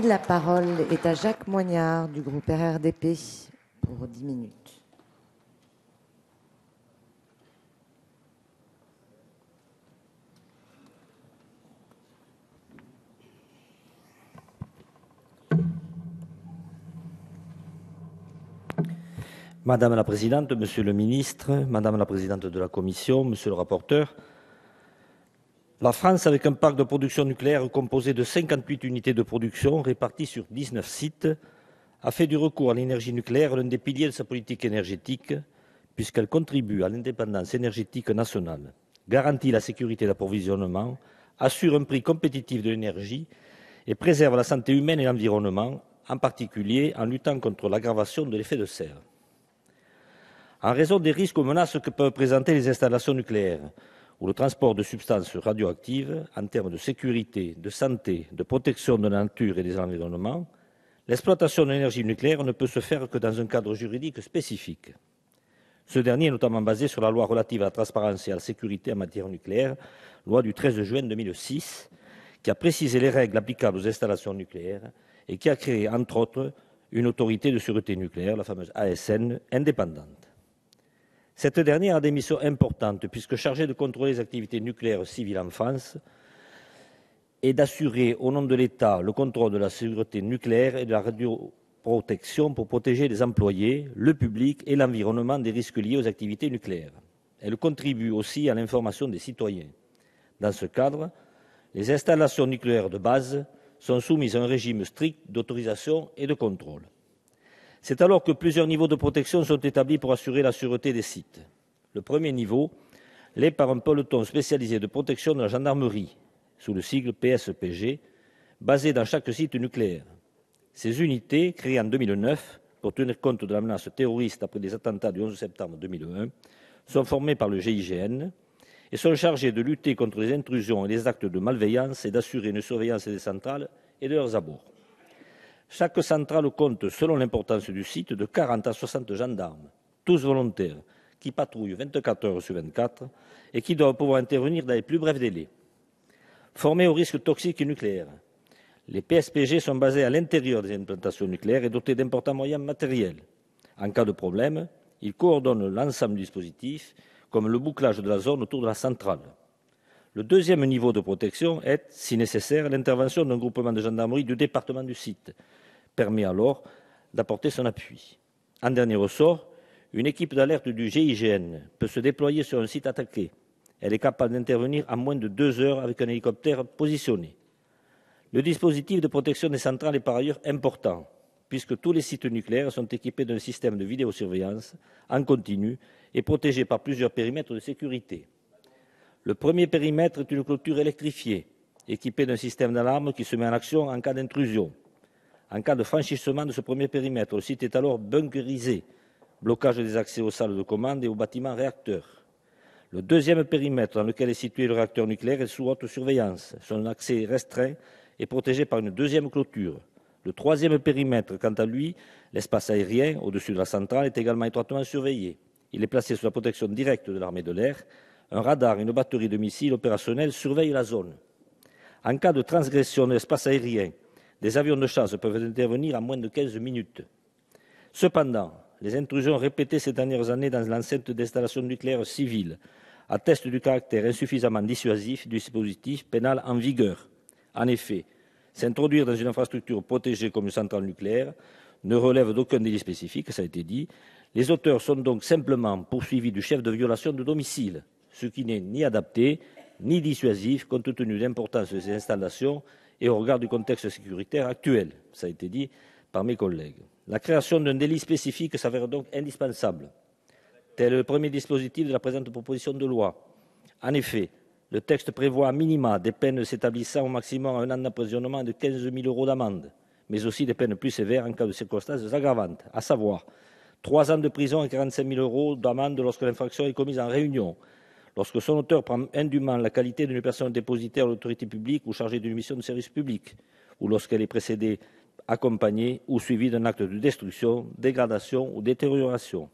La parole est à Jacques Moignard du groupe RRDP pour 10 minutes. Madame la Présidente, Monsieur le Ministre, Madame la Présidente de la Commission, Monsieur le rapporteur, la France, avec un parc de production nucléaire composé de 58 unités de production réparties sur 19 sites, a fait du recours à l'énergie nucléaire l'un des piliers de sa politique énergétique, puisqu'elle contribue à l'indépendance énergétique nationale, garantit la sécurité d'approvisionnement, assure un prix compétitif de l'énergie et préserve la santé humaine et l'environnement, en particulier en luttant contre l'aggravation de l'effet de serre. En raison des risques ou menaces que peuvent présenter les installations nucléaires ou le transport de substances radioactives en termes de sécurité, de santé, de protection de la nature et des environnements, l'exploitation de l'énergie nucléaire ne peut se faire que dans un cadre juridique spécifique. Ce dernier est notamment basé sur la loi relative à la transparence et à la sécurité en matière nucléaire, loi du 13 juin 2006, qui a précisé les règles applicables aux installations nucléaires et qui a créé, entre autres, une autorité de sûreté nucléaire, la fameuse ASN, indépendante. Cette dernière a des missions importantes puisque chargée de contrôler les activités nucléaires civiles en France et d'assurer au nom de l'État le contrôle de la sécurité nucléaire et de la radioprotection pour protéger les employés, le public et l'environnement des risques liés aux activités nucléaires. Elle contribue aussi à l'information des citoyens. Dans ce cadre, les installations nucléaires de base sont soumises à un régime strict d'autorisation et de contrôle. C'est alors que plusieurs niveaux de protection sont établis pour assurer la sûreté des sites. Le premier niveau l'est par un peloton spécialisé de protection de la gendarmerie, sous le sigle PSPG, basé dans chaque site nucléaire. Ces unités, créées en 2009 pour tenir compte de la menace terroriste après les attentats du 11 septembre 2001, sont formées par le GIGN et sont chargées de lutter contre les intrusions et les actes de malveillance et d'assurer une surveillance des centrales et de leurs abords. Chaque centrale compte, selon l'importance du site, de 40 à 60 gendarmes, tous volontaires, qui patrouillent 24 heures sur 24 et qui doivent pouvoir intervenir dans les plus brefs délais. Formés aux risques toxiques et nucléaires, les PSPG sont basés à l'intérieur des implantations nucléaires et dotés d'importants moyens matériels. En cas de problème, ils coordonnent l'ensemble du dispositif, comme le bouclage de la zone autour de la centrale. Le deuxième niveau de protection est, si nécessaire, l'intervention d'un groupement de gendarmerie du département du site, permet alors d'apporter son appui. En dernier ressort, une équipe d'alerte du GIGN peut se déployer sur un site attaqué. Elle est capable d'intervenir en moins de 2 heures avec un hélicoptère positionné. Le dispositif de protection des centrales est par ailleurs important, puisque tous les sites nucléaires sont équipés d'un système de vidéosurveillance en continu et protégés par plusieurs périmètres de sécurité. Le premier périmètre est une clôture électrifiée, équipée d'un système d'alarme qui se met en action en cas d'intrusion. En cas de franchissement de ce premier périmètre, le site est alors bunkerisé, blocage des accès aux salles de commande et aux bâtiments réacteurs. Le deuxième périmètre dans lequel est situé le réacteur nucléaire est sous haute surveillance. Son accès est restreint et protégé par une deuxième clôture. Le troisième périmètre, quant à lui, l'espace aérien au-dessus de la centrale, est également étroitement surveillé. Il est placé sous la protection directe de l'armée de l'air. Un radar et une batterie de missiles opérationnels surveillent la zone. En cas de transgression de l'espace aérien, des avions de chasse peuvent intervenir en moins de 15 minutes. Cependant, les intrusions répétées ces dernières années dans l'enceinte d'installations nucléaires civiles attestent du caractère insuffisamment dissuasif du dispositif pénal en vigueur. En effet, s'introduire dans une infrastructure protégée comme une centrale nucléaire ne relève d'aucun délit spécifique, ça a été dit. Les auteurs sont donc simplement poursuivis du chef de violation de domicile, ce qui n'est ni adapté ni dissuasif compte tenu de l'importance de ces installations et au regard du contexte sécuritaire actuel. Ça a été dit par mes collègues. La création d'un délit spécifique s'avère donc indispensable. Tel est le premier dispositif de la présente proposition de loi. En effet, le texte prévoit à minima des peines s'établissant au maximum à 1 an d'emprisonnement et de 15 000 € d'amende, mais aussi des peines plus sévères en cas de circonstances aggravantes, à savoir 3 ans de prison et 45 000 € d'amende lorsque l'infraction est commise en réunion, lorsque son auteur prend indûment la qualité d'une personne dépositaire de l'autorité publique ou chargée d'une mission de service public, ou lorsqu'elle est précédée, accompagnée ou suivie d'un acte de destruction, dégradation ou détérioration.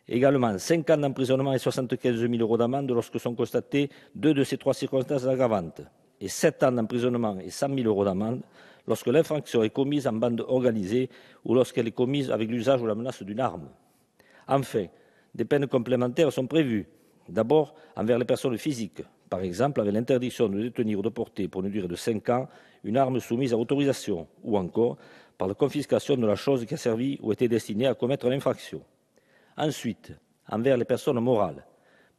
Également, 5 ans d'emprisonnement et 75 000 € d'amende lorsque sont constatées 2 de ces 3 circonstances aggravantes, et 7 ans d'emprisonnement et 100 000 € d'amende lorsque l'infraction est commise en bande organisée ou lorsqu'elle est commise avec l'usage ou la menace d'une arme. Enfin, des peines complémentaires sont prévues. D'abord, envers les personnes physiques, par exemple avec l'interdiction de détenir ou de porter pour une durée de 5 ans une arme soumise à autorisation, ou encore par la confiscation de la chose qui a servi ou était destinée à commettre l'infraction. Ensuite, envers les personnes morales,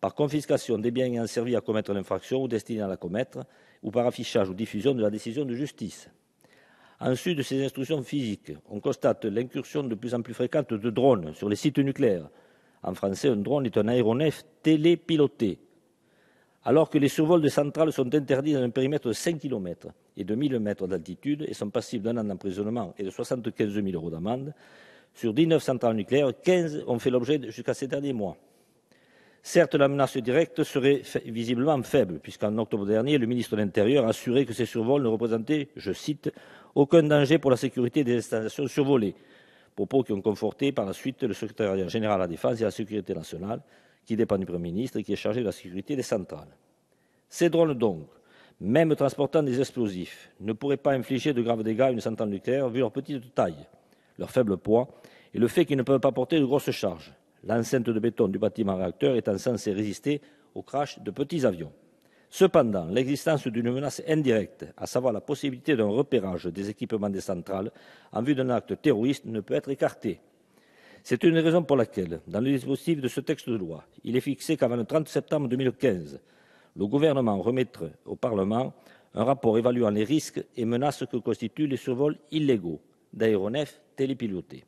par confiscation des biens ayant servi à commettre l'infraction ou destinés à la commettre, ou par affichage ou diffusion de la décision de justice. Ensuite de ces instructions physiques, on constate l'incursion de plus en plus fréquente de drones sur les sites nucléaires. En français, un drone est un aéronef télépiloté. Alors que les survols de centrales sont interdits dans un périmètre de 5 km et de 1000 mètres d'altitude et sont passibles d'1 an d'emprisonnement et de 75 000 € d'amende, sur 19 centrales nucléaires, 15 ont fait l'objet jusqu'à ces derniers mois. Certes, la menace directe serait visiblement faible, puisqu'en octobre dernier, le ministre de l'Intérieur a assuré que ces survols ne représentaient, je cite, « aucun danger pour la sécurité des installations survolées », propos qui ont conforté par la suite le secrétariat général à la Défense et à la Sécurité nationale, qui dépend du Premier ministre et qui est chargé de la sécurité des centrales. Ces drones donc, même transportant des explosifs, ne pourraient pas infliger de graves dégâts à une centrale nucléaire vu leur petite taille, leur faible poids et le fait qu'ils ne peuvent pas porter de grosses charges, l'enceinte de béton du bâtiment réacteur étant censée résister au crash de petits avions. Cependant, l'existence d'une menace indirecte, à savoir la possibilité d'un repérage des équipements des centrales en vue d'un acte terroriste, ne peut être écartée. C'est une des raisons pour laquelle, dans le dispositif de ce texte de loi, il est fixé qu'avant le 30 septembre 2015, le gouvernement remettra au Parlement un rapport évaluant les risques et menaces que constituent les survols illégaux d'aéronefs télépilotés.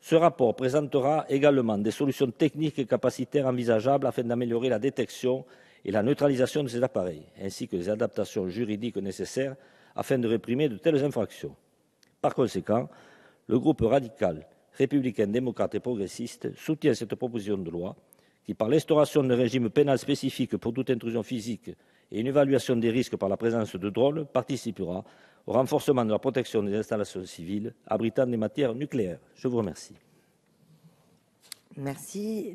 Ce rapport présentera également des solutions techniques et capacitaires envisageables afin d'améliorer la détection et la neutralisation de ces appareils, ainsi que les adaptations juridiques nécessaires afin de réprimer de telles infractions. Par conséquent, le groupe radical, républicain, démocrate et progressiste soutient cette proposition de loi qui, par l'instauration d'un régime pénal spécifique pour toute intrusion physique et une évaluation des risques par la présence de drones, participera au renforcement de la protection des installations civiles abritant des matières nucléaires. Je vous remercie. Merci.